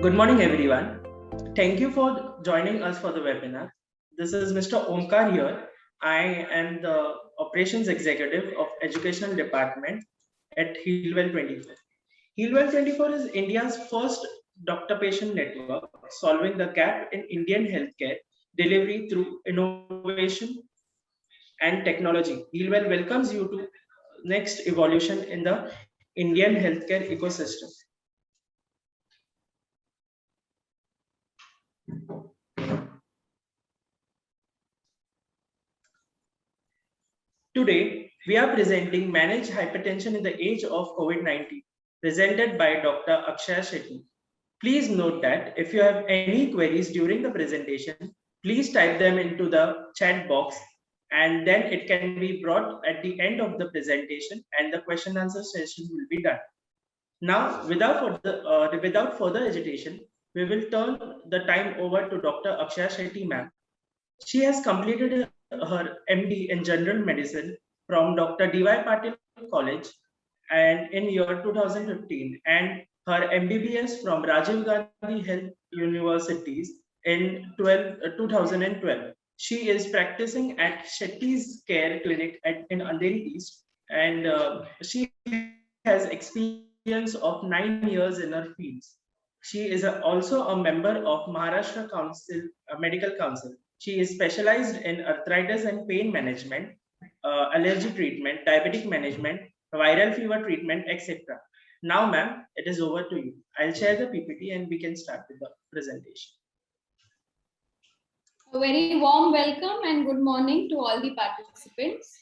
Good morning, everyone. Thank you for joining us for the webinar. This is Mr. Omkar here. I am the Operations Executive of Educational Department at Healwell 24. Healwell 24 is India's first doctor-patient network, solving the gap in Indian healthcare delivery through innovation and technology. Healwell welcomes you to next evolution in the Indian healthcare ecosystem. Today, we are presenting Manage Hypertension in the Age of COVID-19, presented by Dr. Akshaya Shetty. Please note that if you have any queries during the presentation, please type them into the chat box and then it can be brought at the end of the presentation and the question answer session will be done. Now, without further agitation, we will turn the time over to Dr. Akshaya Shetty ma'am. She has completed her MD in General Medicine from Dr. D.Y. Patil College and in year 2015 and her MBBS from Rajiv Gandhi Health Universities in 2012. She is practicing at Shetty's Care Clinic in Andheri East and she has experience of 9 years in her fields. She is also a member of Maharashtra Council, Medical Council. She is specialized in arthritis and pain management, allergy treatment, diabetic management, viral fever treatment, etc. Now, ma'am, it is over to you. I'll share the PPT and we can start with the presentation. A very warm welcome and good morning to all the participants.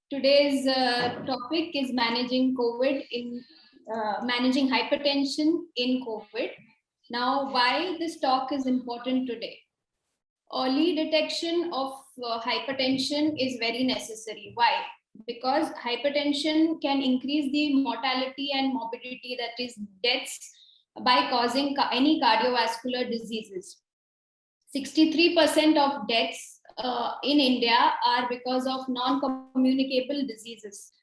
Today's topic is managing managing hypertension in COVID. Now, why this talk is important today? Early detection of hypertension is very necessary. Why? Because hypertension can increase the mortality and morbidity, that is deaths, by causing any cardiovascular diseases. 63% of deaths in India are because of non-communicable diseases,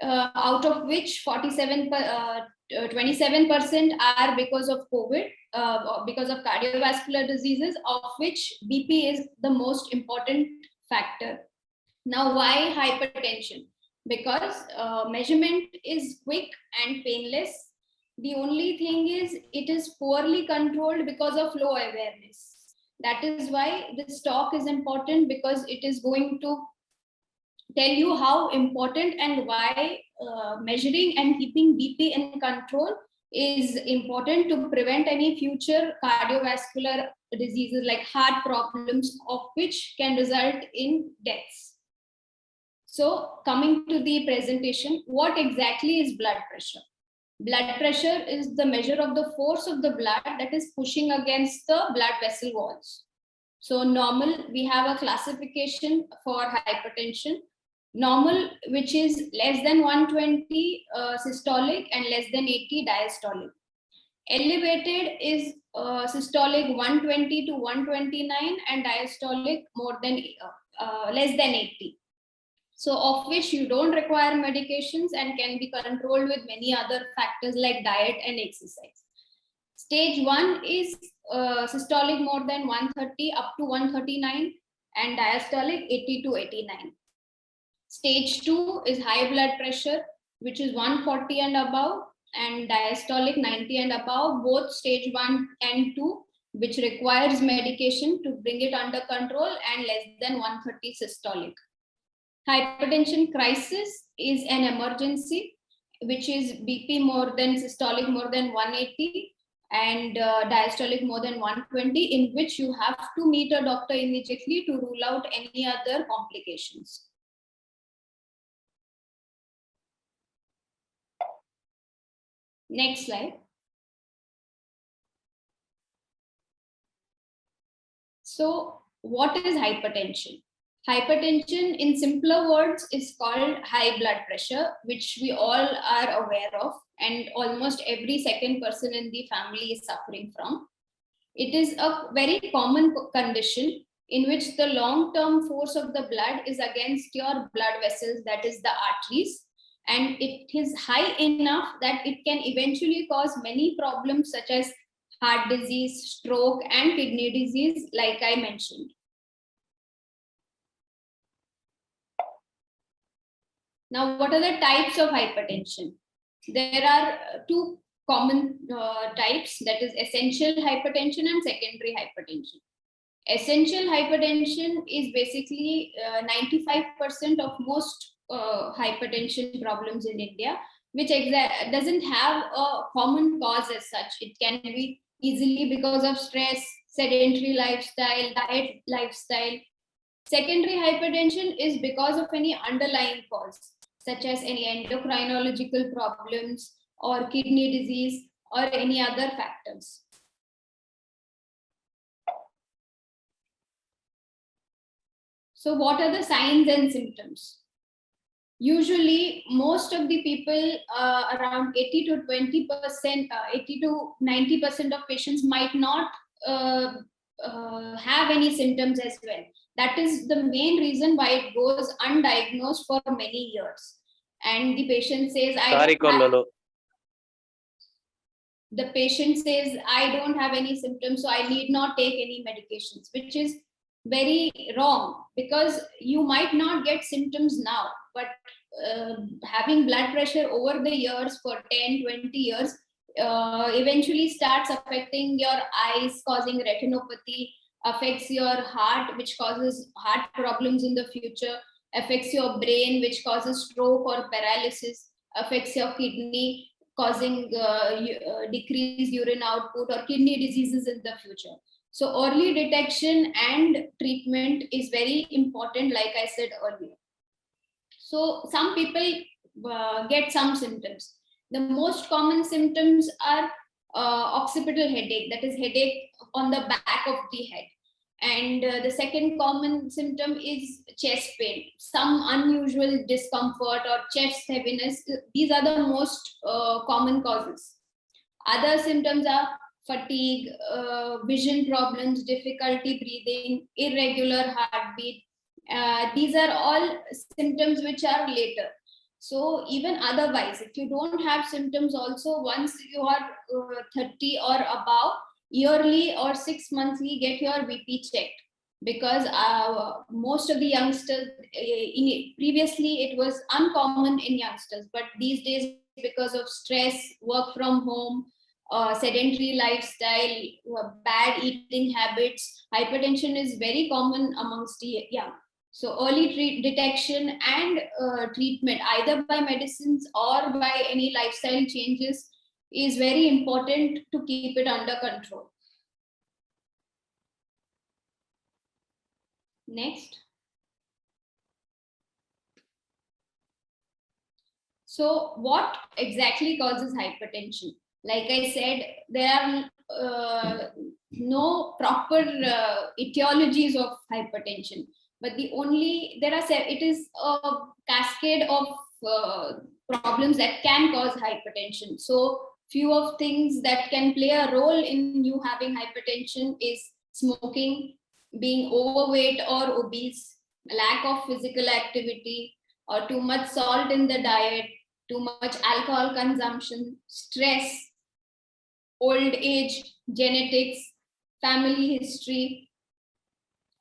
out of which 27% are because of COVID, because of cardiovascular diseases, of which BP is the most important factor. Now, why hypertension? Because measurement is quick and painless. The only thing is it is poorly controlled because of low awareness. That is why this talk is important, because it is going to tell you how important and why measuring and keeping BP in control is important to prevent any future cardiovascular diseases like heart problems, of which can result in deaths. So coming to the presentation, what exactly is blood pressure? Blood pressure is the measure of the force of the blood that is pushing against the blood vessel walls. So normal, we have a classification for hypertension. Normal, which is less than 120 systolic and less than 80 diastolic. Elevated is systolic 120 to 129 and diastolic more than less than 80. So of which you don't require medications and can be controlled with many other factors like diet and exercise. Stage 1 is systolic more than 130 up to 139 and diastolic 80 to 89. Stage 2 is high blood pressure, which is 140 and above, and diastolic 90 and above, both stage 1 and 2, which requires medication to bring it under control, and less than 130 systolic. Hypertension crisis is an emergency, which is BP more than systolic more than 180 and diastolic more than 120, in which you have to meet a doctor immediately to rule out any other complications. Next slide. So what is hypertension? Hypertension, in simpler words, is called high blood pressure, which we all are aware of, and almost every second person in the family is suffering from. It is a very common condition in which the long-term force of the blood is against your blood vessels, that is the arteries, and it is high enough that it can eventually cause many problems such as heart disease, stroke, and kidney disease, like I mentioned. Now, what are the types of hypertension? There are two common types, that is essential hypertension and secondary hypertension. Essential hypertension is basically 95% of most hypertension problems in India, which doesn't have a common cause as such. It can be easily because of stress, sedentary lifestyle, diet lifestyle. Secondary hypertension is because of any underlying cause, such as any endocrinological problems or kidney disease or any other factors. So what are the signs and symptoms? Usually, most of the people, around 80 to 20%, 80 to 90% of patients might not have any symptoms as well. That is the main reason why it goes undiagnosed for many years. And the patient says, the patient says, I don't have any symptoms, so I need not take any medications, which is very wrong, because you might not get symptoms now, but having blood pressure over the years for 10, 20 years eventually starts affecting your eyes, causing retinopathy, affects your heart, which causes heart problems in the future, affects your brain, which causes stroke or paralysis, affects your kidney, causing decreased urine output or kidney diseases in the future. So early detection and treatment is very important, like I said earlier. So some people get some symptoms. The most common symptoms are occipital headache, that is headache on the back of the head. And the second common symptom is chest pain, some unusual discomfort or chest heaviness. These are the most common causes. Other symptoms are fatigue, vision problems, difficulty breathing, irregular heartbeat. These are all symptoms which are later. So even otherwise, if you don't have symptoms also, once you are 30 or above, yearly or 6 monthly get your BP checked, because most of the youngsters, previously it was uncommon in youngsters, but these days, because of stress, work from home, sedentary lifestyle, bad eating habits, hypertension is very common amongst the young. So early detection and treatment, either by medicines or by any lifestyle changes, is very important to keep it under control. Next. So what exactly causes hypertension? Like I said, there are no proper etiologies of hypertension, but it is a cascade of problems that can cause hypertension. So few of things that can play a role in you having hypertension is smoking, being overweight or obese, lack of physical activity, or too much salt in the diet, too much alcohol consumption, stress, old age, genetics, family history,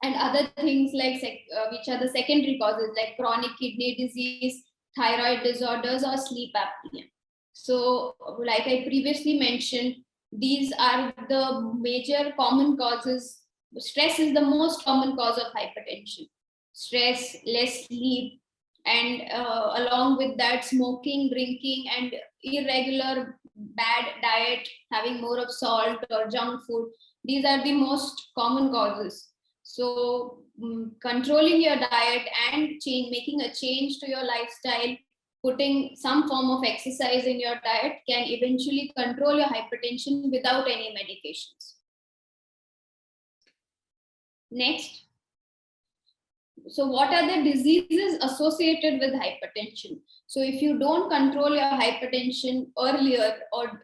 and other things like which are the secondary causes, like chronic kidney disease, thyroid disorders, or sleep apnea. So like I previously mentioned, these are the major common causes. Stress is the most common cause of hypertension. Stress, less sleep, and along with that, smoking, drinking, and irregular bad diet, having more of salt or junk food. These are the most common causes. So controlling your diet and making a change to your lifestyle, putting some form of exercise in your diet can eventually control your hypertension without any medications. Next. So what are the diseases associated with hypertension? So if you don't control your hypertension earlier or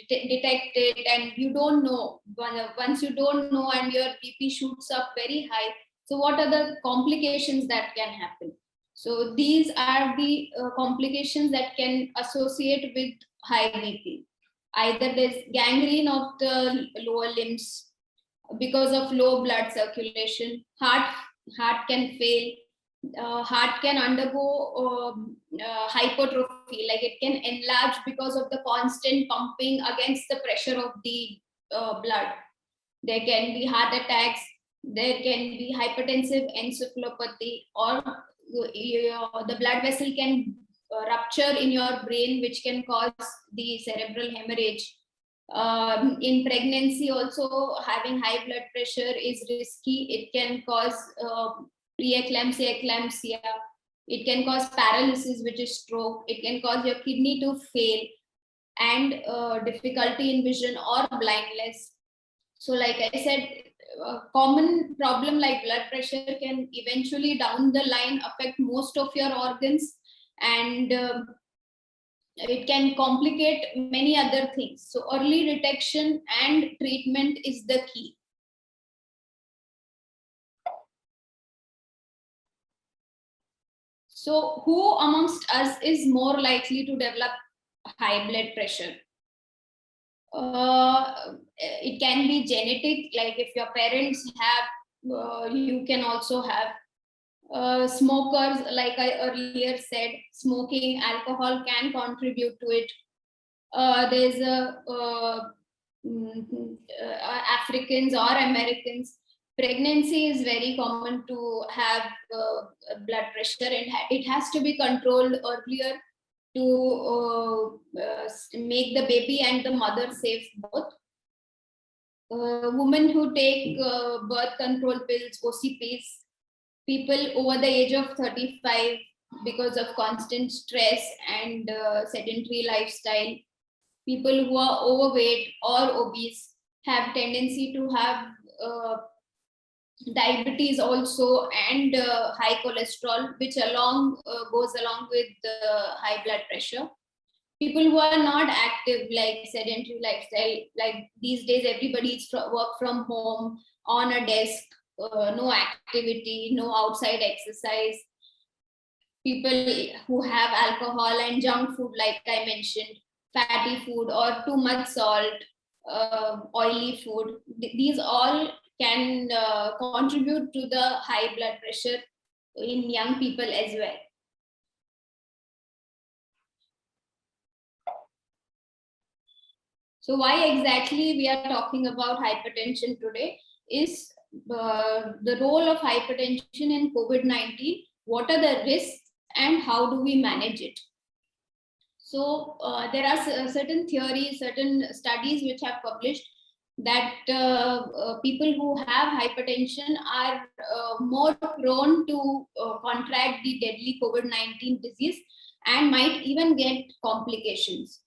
detect it, and you don't know, once you don't know and your BP shoots up very high, so what are the complications that can happen? So these are the complications that can associate with high BP. Either there's gangrene of the lower limbs because of low blood circulation. Heart can fail. Heart can undergo hypertrophy, like it can enlarge because of the constant pumping against the pressure of the blood. There can be heart attacks, there can be hypertensive encephalopathy, or the blood vessel can rupture in your brain, which can cause the cerebral hemorrhage. In pregnancy also, having high blood pressure is risky. It can cause preeclampsia, eclampsia. It can cause paralysis, which is stroke. It can cause your kidney to fail, and difficulty in vision or blindness. So like I said, a common problem like blood pressure can eventually down the line affect most of your organs, and it can complicate many other things. So early detection and treatment is the key. So who amongst us is more likely to develop high blood pressure? It can be genetic, like if your parents have, you can also have. Smokers, like I earlier said, smoking, alcohol can contribute to it. There's Africans or Americans. Pregnancy is very common to have blood pressure, and it has to be controlled earlier to make the baby and the mother safe both. Women who take birth control pills, OCPs, people over the age of 35 because of constant stress and sedentary lifestyle, people who are overweight or obese have tendency to have diabetes also, and high cholesterol, which goes along with high blood pressure. People who are not active, like sedentary lifestyle, like these days everybody is work from home, on a desk, no activity, no outside exercise. People who have alcohol and junk food, like I mentioned, fatty food or too much salt, oily food, these all can contribute to the high blood pressure in young people as well. So why exactly we are talking about hypertension today is the role of hypertension in COVID-19. What are the risks and how do we manage it? So there are certain theories, certain studies which have published that people who have hypertension are more prone to contract the deadly COVID-19 disease and might even get complications.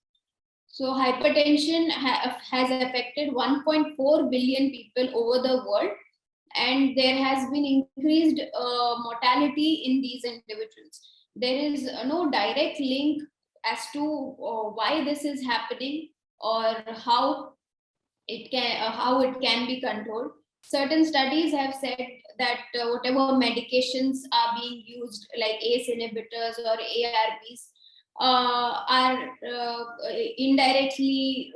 So hypertension has affected 1.4 billion people over the world, and there has been increased mortality in these individuals. There is no direct link as to why this is happening or how it can be controlled. Certain studies have said that whatever medications are being used, like ACE inhibitors or ARBs, are indirectly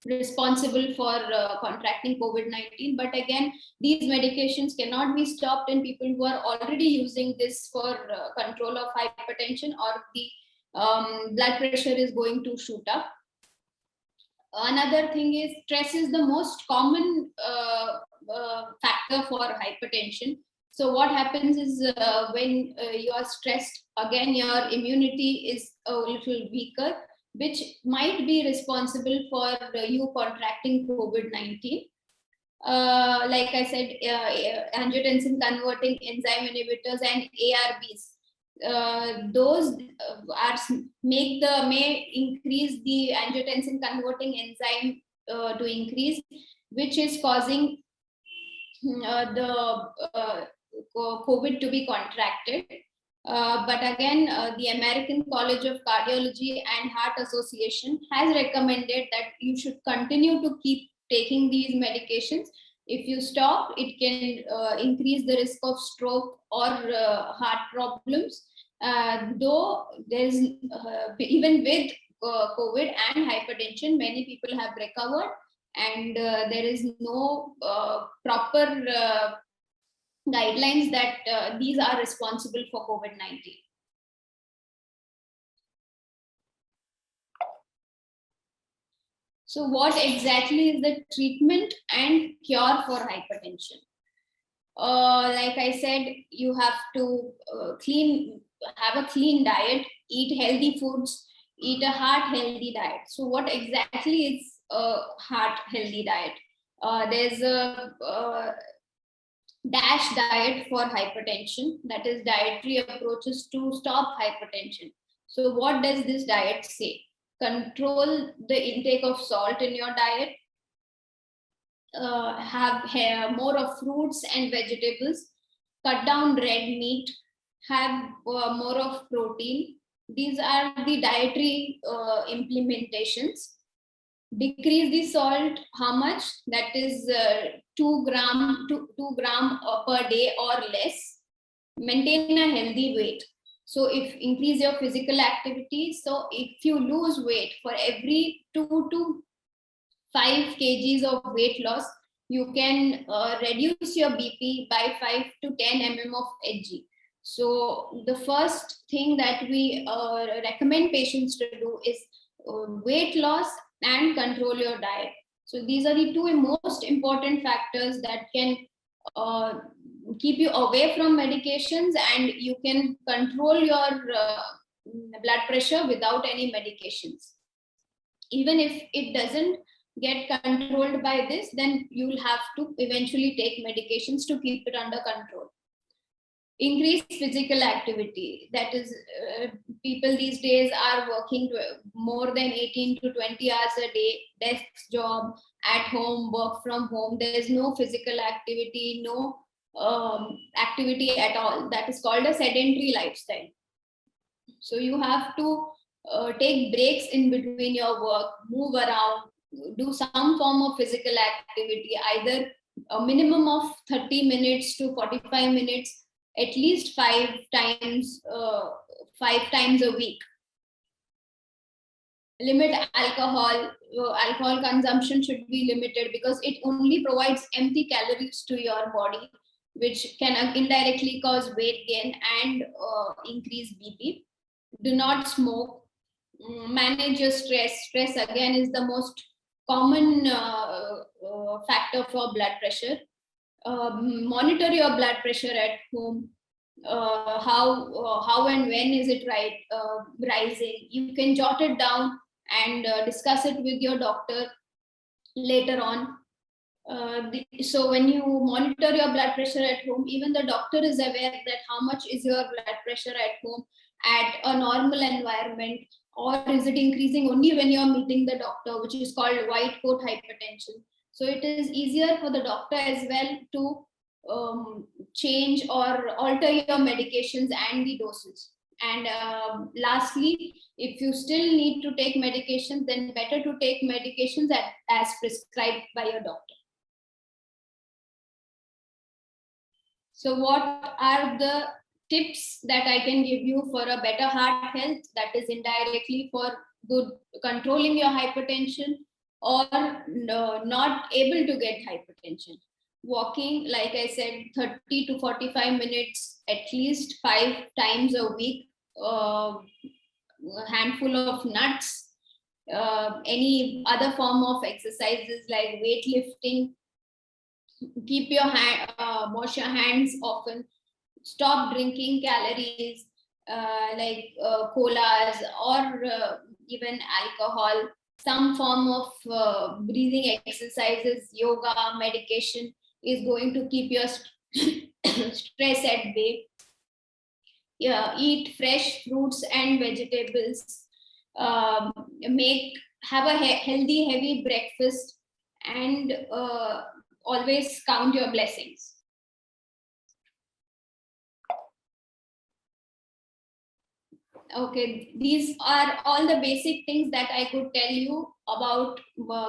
responsible for contracting COVID-19. But again, these medications cannot be stopped in people who are already using this for control of hypertension, or the blood pressure is going to shoot up. Another thing is stress is the most common factor for hypertension. So what happens is when you are stressed, again, your immunity is a little weaker, which might be responsible for you contracting COVID-19. Like I said, angiotensin converting enzyme inhibitors and ARBs, those may increase the angiotensin converting enzyme to increase, which is causing the COVID to be contracted. But again, the American College of Cardiology and Heart Association has recommended that you should continue to keep taking these medications. If you stop, it can increase the risk of stroke or heart problems. Though there's even with COVID and hypertension, many people have recovered, and there is no proper guidelines that these are responsible for COVID-19. So what exactly is the treatment and cure for hypertension? Like I said, you have to have a clean diet, eat healthy foods, eat a heart healthy diet. So what exactly is a heart healthy diet? There's a DASH diet for hypertension, that is dietary approaches to stop hypertension. So what does this diet say? Control the intake of salt in your diet, have more of fruits and vegetables, cut down red meat, have more of protein. These are the dietary implementations. Decrease the salt, how much? That is 2 gram per day or less. Maintain a healthy weight. So if increase your physical activity, so if you lose weight, for every 2 to 5 kgs of weight loss, you can reduce your BP by 5 to 10 mm of Hg. So the first thing that we recommend patients to do is weight loss and control your diet. So these are the 2 most important factors that can keep you away from medications, and you can control your blood pressure without any medications. Even if it doesn't get controlled by this, then you will have to eventually take medications to keep it under control. Increase physical activity. That is, people these days are working more than 18 to 20 hours a day, desk job, at home, work from home. There is no physical activity, no activity at all. That is called a sedentary lifestyle. So you have to take breaks in between your work, move around, do some form of physical activity, either a minimum of 30 minutes to 45 minutes, at least 5 times a week. Limit alcohol. Alcohol consumption should be limited because it only provides empty calories to your body, which can indirectly cause weight gain and increase BP. Do not smoke. Manage your stress. Stress again is the most common factor for blood pressure. Monitor your blood pressure at home. How and when is it rising? You can jot it down and discuss it with your doctor later on. So when you monitor your blood pressure at home, even the doctor is aware that how much is your blood pressure at home at a normal environment, or is it increasing only when you're meeting the doctor, which is called white coat hypertension. So it is easier for the doctor as well to change or alter your medications and the doses. And lastly, if you still need to take medications, then better to take medications as prescribed by your doctor. So what are the tips that I can give you for a better heart health, that is indirectly for good controlling your hypertension or not able to get hypertension? Walking, like I said, 30 to 45 minutes, at least 5 times a week, a handful of nuts, any other form of exercises like weightlifting. Keep your wash your hands often. Stop drinking calories like colas or even alcohol. Some form of breathing exercises, yoga, medication is going to keep your stress at bay. Yeah, eat fresh fruits and vegetables. Have a healthy, heavy breakfast, and always count your blessings. Okay, these are all the basic things that I could tell you about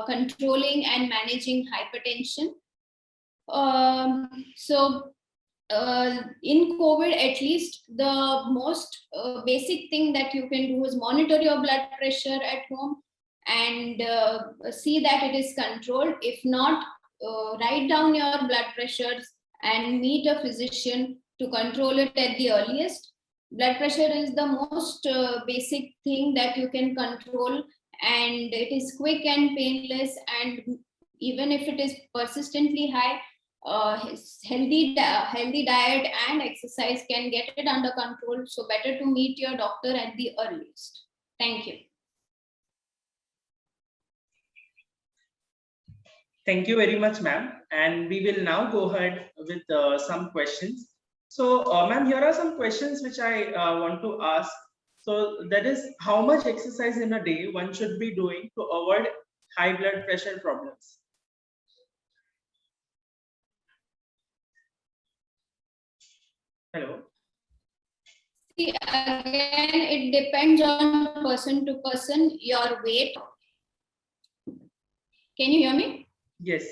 controlling and managing hypertension. So in COVID, at least the most basic thing that you can do is monitor your blood pressure at home and see that it is controlled. If not, write down your blood pressures and meet a physician to control it at the earliest. Blood pressure is the most basic thing that you can control, and it is quick and painless. And even if it is persistently high, healthy diet and exercise can get it under control. So better to meet your doctor at the earliest. Thank you. Thank you very much, ma'am. And we will now go ahead with some questions. So, ma'am, here are some questions which I want to ask. So that is, how much exercise in a day one should be doing to avoid high blood pressure problems? Hello. See, again, it depends on person to person, your weight. Can you hear me? Yes.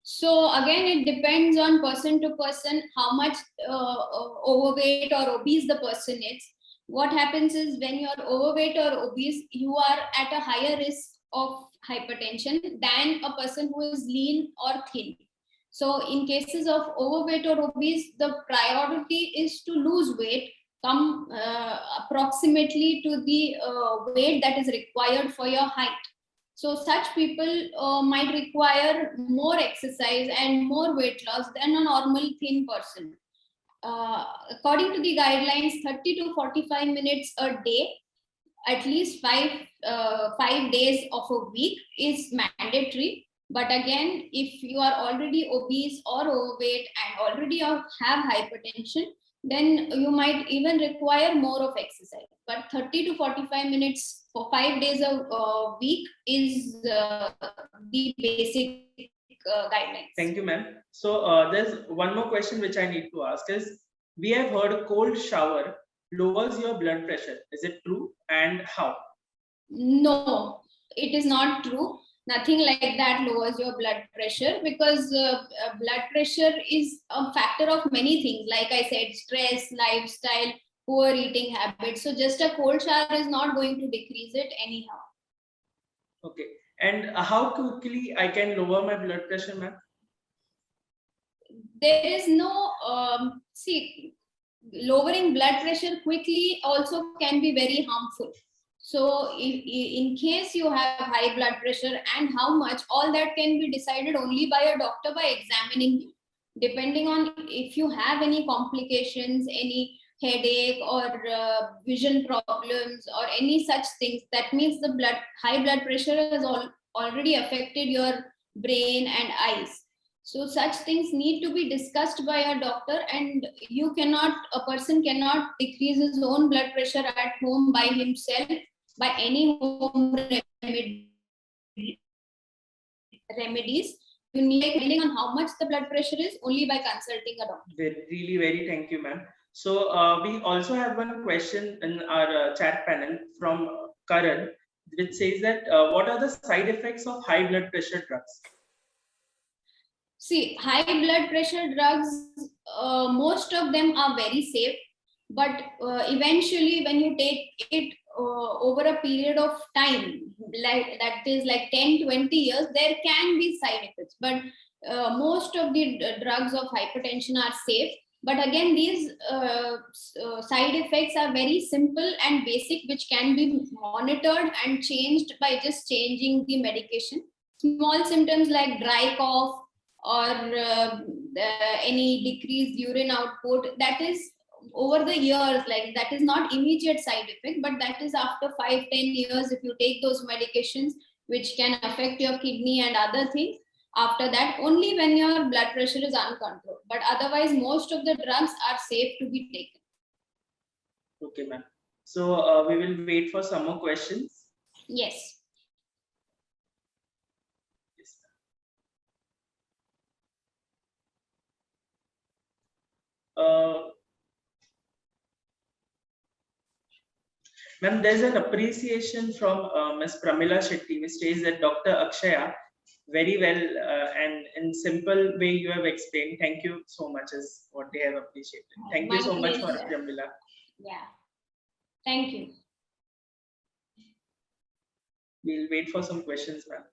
So again, it depends on person to person how much overweight or obese the person is. What happens is, when you're overweight or obese, you are at a higher risk of hypertension than a person who is lean or thin. So in cases of overweight or obese, the priority is to lose weight, come approximately to the weight that is required for your height. So such people might require more exercise and more weight loss than a normal thin person. According to the guidelines, 30 to 45 minutes a day, at least 5 days of a week is mandatory. But again, if you are already obese or overweight and already have hypertension, then you might even require more of exercise. But 30 to 45 minutes for 5 days a week is the basic guidelines. Thank you, ma'am. So there's one more question which I need to ask is, we have heard a cold shower lowers your blood pressure. Is it true, and how? No, it is not true. Nothing like that lowers your blood pressure, because blood pressure is a factor of many things. Like I said, stress, lifestyle, poor eating habits. So just a cold shower is not going to decrease it anyhow. Okay. And how quickly I can lower my blood pressure, ma'am? There is no, lowering blood pressure quickly also can be very harmful. So in case you have high blood pressure and how much, all that can be decided only by a doctor by examining you. Depending on if you have any complications, any headache or vision problems or any such things, that means the high blood pressure has already affected your brain and eyes. So such things need to be discussed by a doctor, and a person cannot decrease his own blood pressure at home by himself by any home remedies. You need, depending on how much the blood pressure is, only by consulting a doctor. Really, very thank you, ma'am. So we also have one question in our chat panel from Karan, which says that what are the side effects of high blood pressure drugs? See, high blood pressure drugs, most of them are very safe, but eventually when you take it over a period of time, like that is like 10-20 years, there can be side effects. But most of the drugs of hypertension are safe. But again, these side effects are very simple and basic, which can be monitored and changed by just changing the medication. Small symptoms like dry cough or any decreased urine output, that is over the years, like that is not immediate side effect, but that is after 5-10 years, if you take those medications which can affect your kidney and other things, after that only when your blood pressure is uncontrolled. But otherwise most of the drugs are safe to be taken. Okay, ma'am. So we will wait for some more questions. Yes. Ma'am, there's an appreciation from Ms. Pramila Shetty, which says that Dr. Akshaya very well and in simple way you have explained. Thank you so much is what they have appreciated. Thank you My so much for pleasure. Jamila. Yeah. Thank you. We'll wait for some questions, ma'am.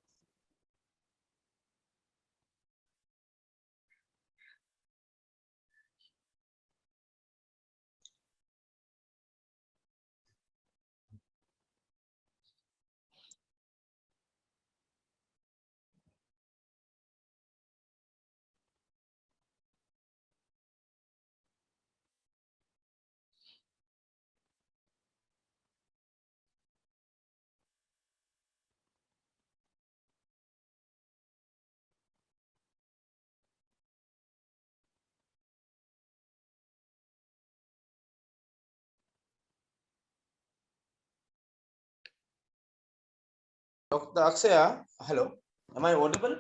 Dr. Akshaya, hello. Am I audible?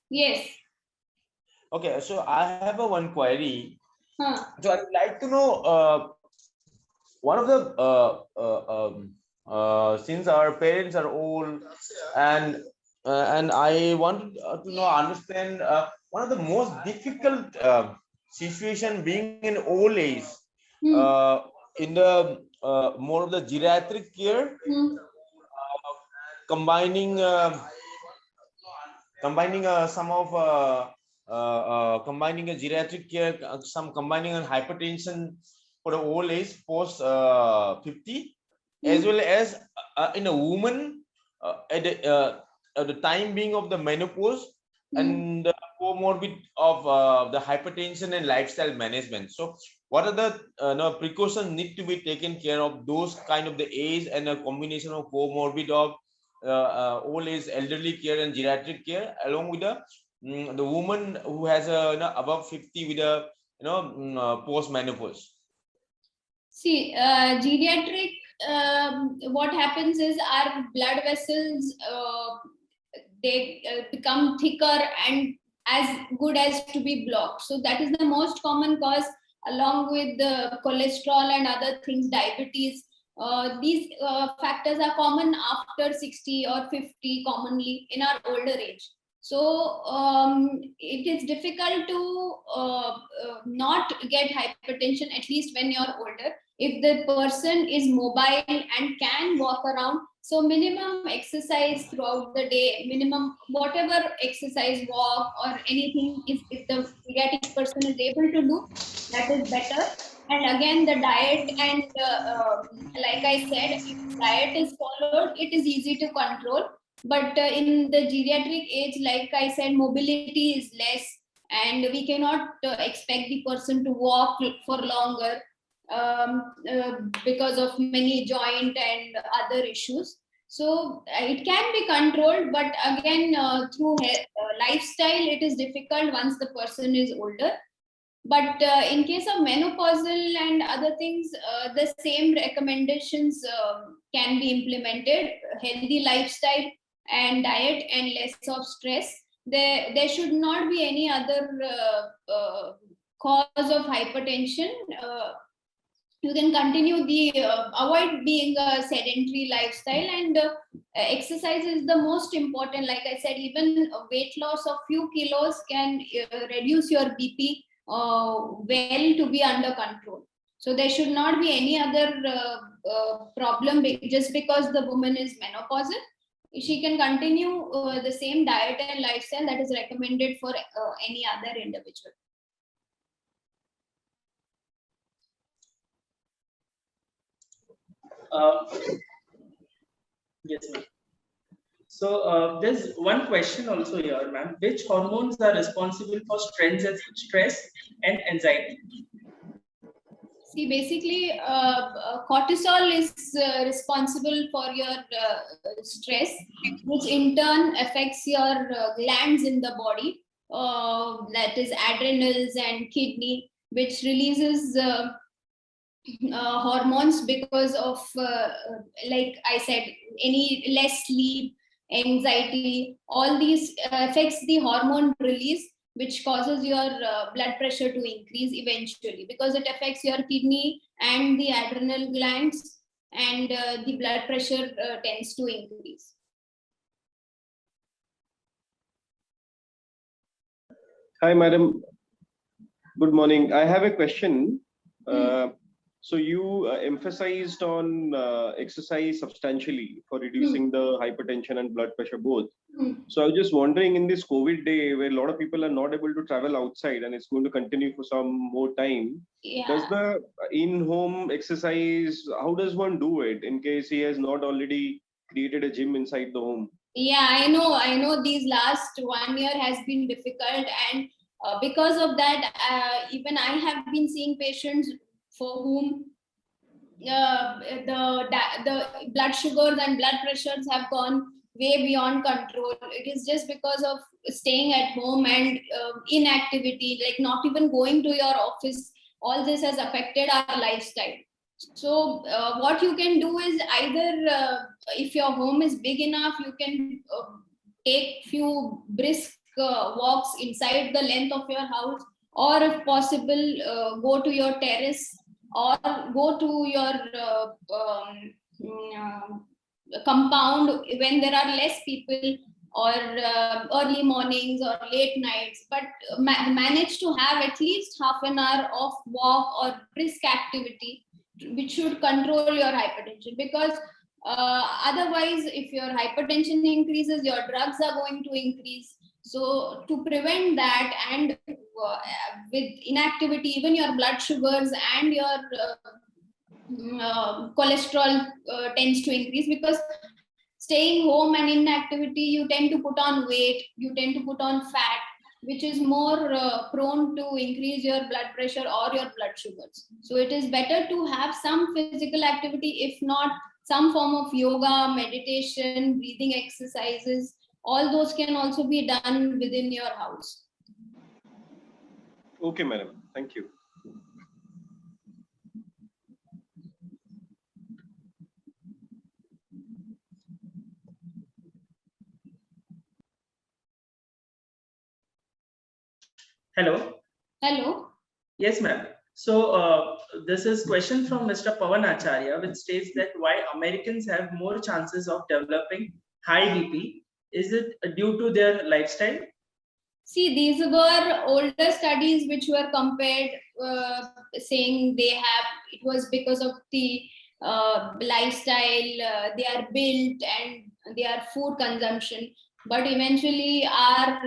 Yes. Okay, so I have a one query. Huh. So I'd like to know one of the since our parents are old and I want to know understand one of the most difficult situation being in old age in the more of the geriatric care combining some of combining a geriatric care, some combining a hypertension for the old age post 50, as well as in a woman at the time being of the menopause and the comorbid of the hypertension and lifestyle management. So, what are the no, precautions need to be taken care of those kind of the age and a combination of comorbid of old age elderly care and geriatric care along with the woman who has a above 50 with a post menopause. See, geriatric, what happens is our blood vessels, they become thicker and as good as to be blocked. So that is the most common cause, along with the cholesterol and other things, diabetes. These factors are common after 60 or 50 commonly in our older age. So it is difficult to not get hypertension, at least when you're older, if the person is mobile and can walk around. So minimum exercise throughout the day, minimum whatever exercise, walk or anything, if the pediatric person is able to do, that is better. And again, the diet and like I said, if diet is followed, it is easy to control. But in the geriatric age, like I said, mobility is less, and we cannot expect the person to walk for longer because of many joint and other issues. So it can be controlled, but again, through lifestyle, it is difficult once the person is older. But in case of menopausal and other things, the same recommendations can be implemented: healthy lifestyle and diet and less of stress. There should not be any other cause of hypertension. You can continue the avoid being a sedentary lifestyle, and exercise is the most important. Like I said, even weight loss of few kilos can reduce your BP well to be under control. So there should not be any other problem just because the woman is menopausal. She can continue the same diet and lifestyle that is recommended for any other individual. Yes, ma'am. So there's one question also here, ma'am. Which hormones are responsible for stress and anxiety? See, basically, cortisol is responsible for your stress, which in turn affects your glands in the body, that is adrenals and kidney, which releases hormones because of, like I said, any less sleep, anxiety, all these affects the hormone release, which causes your blood pressure to increase eventually, because it affects your kidney and the adrenal glands, and the blood pressure tends to increase. Hi, madam. Good morning. I have a question. So you emphasized on exercise substantially for reducing the hypertension and blood pressure both. So I was just wondering, in this COVID day where a lot of people are not able to travel outside and it's going to continue for some more time, does the in-home exercise, how does one do it in case he has not already created a gym inside the home? Yeah, I know these last 1 year has been difficult, and because of that, even I have been seeing patients for whom the blood sugars and blood pressures have gone way beyond control. It is just because of staying at home and inactivity, like not even going to your office. All this has affected our lifestyle. So what you can do is either if your home is big enough, you can take few brisk walks inside the length of your house, or if possible go to your terrace, or go to your compound when there are less people, or early mornings or late nights, but manage to have at least half an hour of walk or brisk activity, which should control your hypertension. Because otherwise, if your hypertension increases, your drugs are going to increase. So to prevent that, and with inactivity, even your blood sugars and your cholesterol tends to increase, because staying home and inactivity, you tend to put on weight, you tend to put on fat, which is more prone to increase your blood pressure or your blood sugars. So it is better to have some physical activity, if not some form of yoga, meditation, breathing exercises. All those can also be done within your house. Okay, madam. Thank you. Hello. Hello. Yes, ma'am. So this is question from Mr. Pawan Acharya, which states that why Americans have more chances of developing high BP. Is it due to their lifestyle? See, these were older studies which were compared, saying it was because of the lifestyle, their built and their food consumption. But eventually our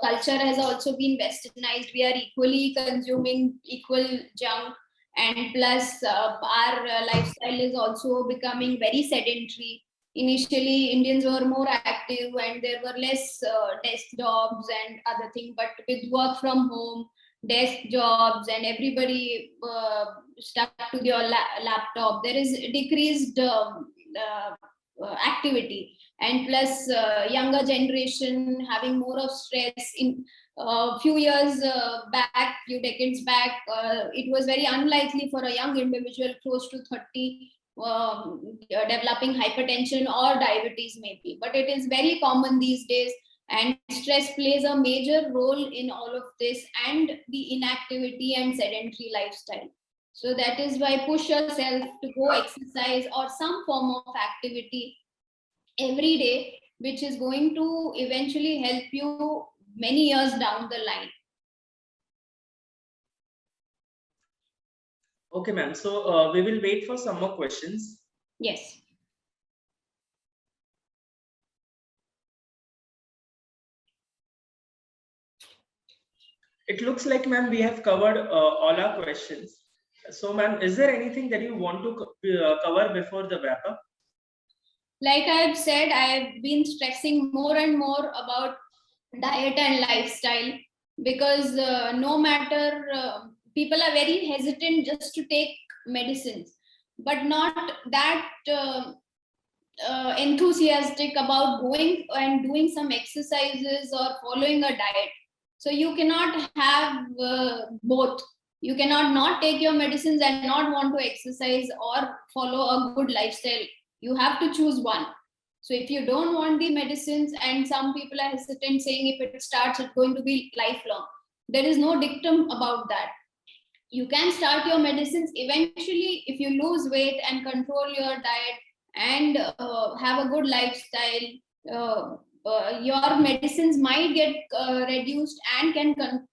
culture has also been westernized. We are equally consuming equal junk, and plus our lifestyle is also becoming very sedentary. Initially, Indians were more active and there were less desk jobs and other things, but with work from home, desk jobs, and everybody stuck to their laptop, there is decreased activity. And plus younger generation having more of stress. In few years back, few decades back, it was very unlikely for a young individual close to 30 developing hypertension or diabetes maybe, but it is very common these days, and stress plays a major role in all of this, and the inactivity and sedentary lifestyle. So that is why push yourself to go exercise or some form of activity every day, which is going to eventually help you many years down the line. Okay, ma'am. So we will wait for some more questions. Yes. It looks like, ma'am, we have covered all our questions. So, ma'am, is there anything that you want to cover before the wrap up? Like I've said, I've been stressing more and more about diet and lifestyle, because no matter, people are very hesitant just to take medicines, but not that enthusiastic about going and doing some exercises or following a diet. So you cannot have both. You cannot not take your medicines and not want to exercise or follow a good lifestyle. You have to choose one. So if you don't want the medicines, and some people are hesitant saying if it starts, it's going to be lifelong. There is no dictum about that. You can start your medicines eventually if you lose weight and control your diet and have a good lifestyle. your medicines might get reduced and can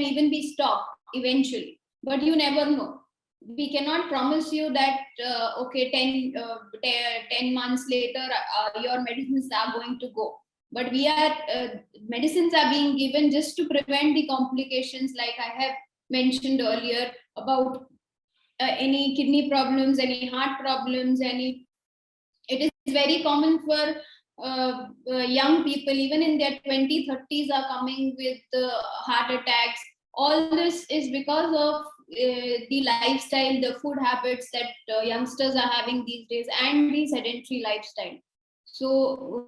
even be stopped eventually, but you never know. We cannot promise you that okay, 10 months later your medicines are going to go, but medicines are being given just to prevent the complications, like I have mentioned earlier about any kidney problems, any heart problems, it is very common for young people, even in their 20s, 30s, are coming with heart attacks. All this is because of the lifestyle, the food habits that youngsters are having these days, and the sedentary lifestyle. So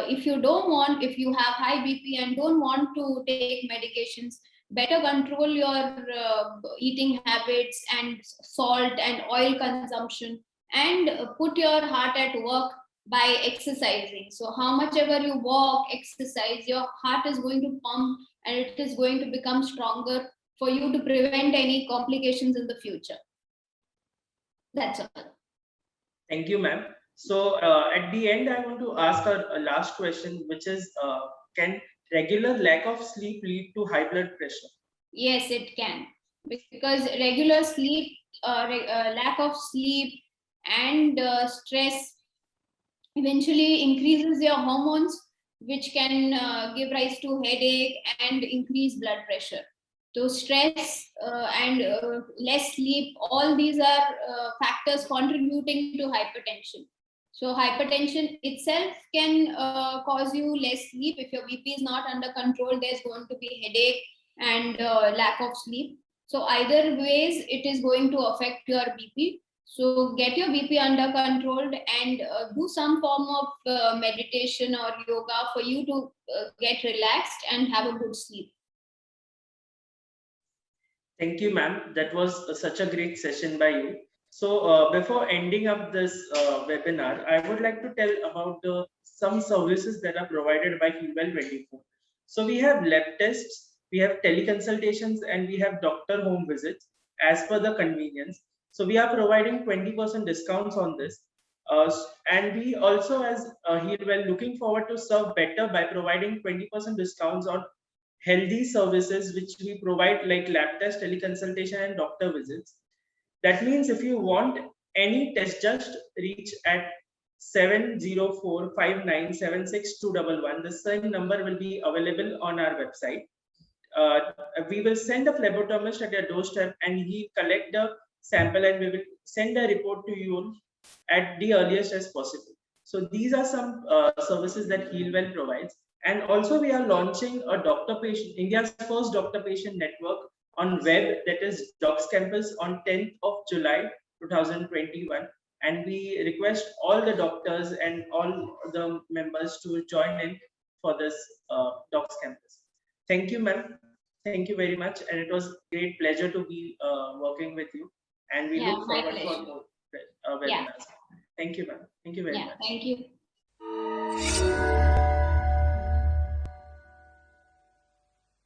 if you have high BP and don't want to take medications, better control your eating habits and salt and oil consumption, and put your heart at work by exercising. So how much ever you walk, exercise, your heart is going to pump and it is going to become stronger for you to prevent any complications in the future. That's all. Thank you, ma'am. So at the end, I want to ask a last question, which is, can regular lack of sleep lead to high blood pressure? Yes, it can, because regular sleep, lack of sleep, and stress eventually increases your hormones, which can give rise to headache and increase blood pressure. So stress and less sleep, all these are factors contributing to hypertension. So hypertension itself can cause you less sleep. If your BP is not under control, there's going to be headache and lack of sleep. So either ways, it is going to affect your BP. So get your BP under control and do some form of meditation or yoga for you to get relaxed and have a good sleep. Thank you, ma'am. That was such a great session by you. So before ending up this webinar, I would like to tell about some services that are provided by HealWell 24. So we have lab tests, we have teleconsultations, and we have doctor home visits as per the convenience. So we are providing 20% discounts on this. And we also, as HealWell, looking forward to serve better by providing 20% discounts on healthy services which we provide, like lab test, teleconsultation, and doctor visits. That means if you want any test, just reach at 704-5976-211. The same number will be available on our website. We will send a phlebotomist at your doorstep, and he collect the sample, and we will send a report to you at the earliest as possible. So these are some services that HealWell provides. And also we are launching a India's first doctor-patient network on web, that is Docs Campus, on 10th of July 2021. And we request all the doctors and all the members to join in for this Docs Campus. Thank you, ma'am. Thank you very much. And it was a great pleasure to be working with you. And we look forward for more webinars. Thank you, ma'am. Thank you very much. Thank you.